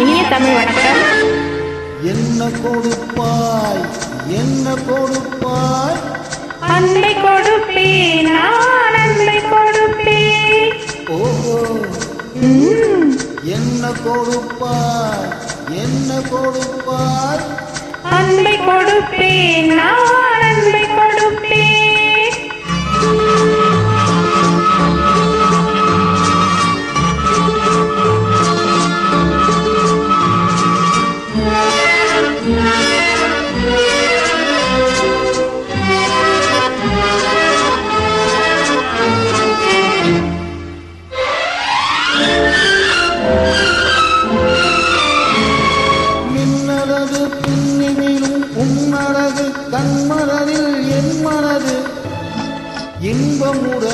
இனிய தமிழ் வணக்கம். என்ன கொடுப்பாய் என்ன கொடுப்பாய்? அன்பை கொடுப்பேன், நான் அன்பை கொடுப்பேன். ஓஹோ, என்ன கொடுப்பாய் என்ன கொடுப்பாய்? அன்பை கொடுப்பேன், நான் அன்பை கொடுப்பேன். மின்னலது பின்னினிலும் உன்னழகு கண்மலரில் என் மனது இன்பமுற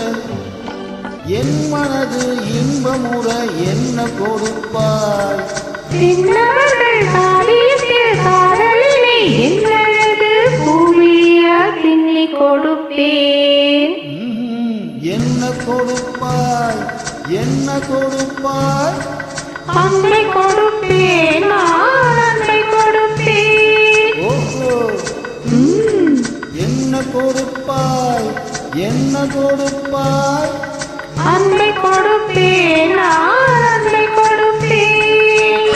என் மனது இன்பமுற என்ன கொடுப்பாய்? சின்னவர்கள் காவியத்தில் காதலினை என்னழகு பூமியா தின்னி கொடுப்பேன். என்ன கொடுப்பாய் என்ன கொடுப்பாய்? அன்பை கொடுப்பேன், நான் அன்பை கொடுப்பேன். ஓஹோ, என்ன கொடுப்பாய் என்ன கொடுப்பாய்? அன்பை கொடுப்பேன், நான் அன்பை கொடுப்பேன்.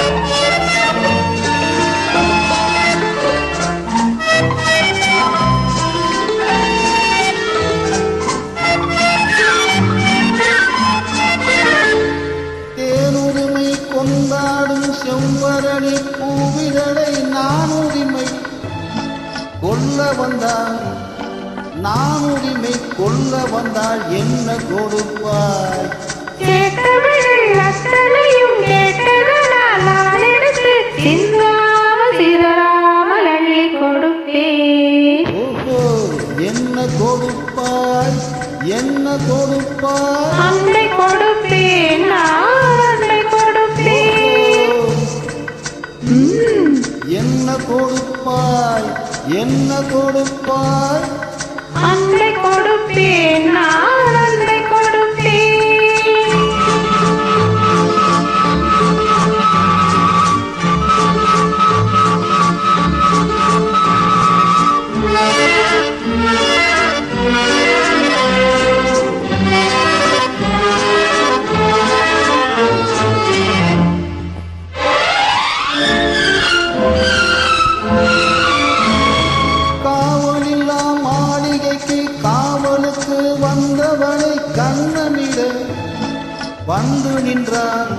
தேனுரிமை கொண்டாடும் செவ்வரணி பூவிதழை நான் உரிமை கொல்ல வந்தால் நான் உரிமை கொல்ல வந்தால் என்ன கொடுப்பாய்? கேட்டவர்கள் அத்தனையும் கேட்டதனால் நான் எடுத்து சிந்தாமல் சிதறாமல் அள்ளி கொடுப்பேன். ஓஹோ, என்ன கொடுப்பாய் என்ன கொடுப்பாய்? அன்பை கொடுப்பேன், நான் அன்பை கொடுப்பேன். என்ன கொடுப்பாய் என்ன கொடுப்பாய்? அன்பை கொடுப்பேன், நான் அன்பை கொடுப்பேன். காவலில்லா மாளிகைக்கு காவலுக்கு வந்தவனை கண்ணமிட வந்து நின்றார்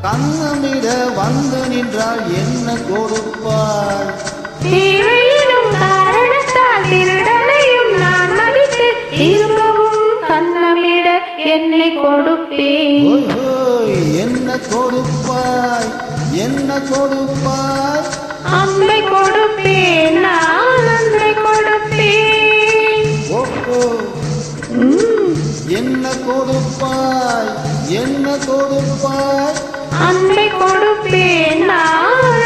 கண்ணமிட வந்து நின்றால் என்ன கொடுப்பாய்? தேவையிலும் காரணத்தால் திருடனையும் நான் மதித்து திரும்பவும் கண்ணமிட என்னை கொடுப்பேன். ஓஹோய், என்ன கொடுப்பாய் என்ன கொடுப்பாய்? அன்பை கொடுப்பேன், நான் அன்பை கொடுப்பேன். ஓஹோ, என்ன கொடுப்பாய் என்ன கொடுப்பாய்? அன்பை கொடுப்பேன், நான்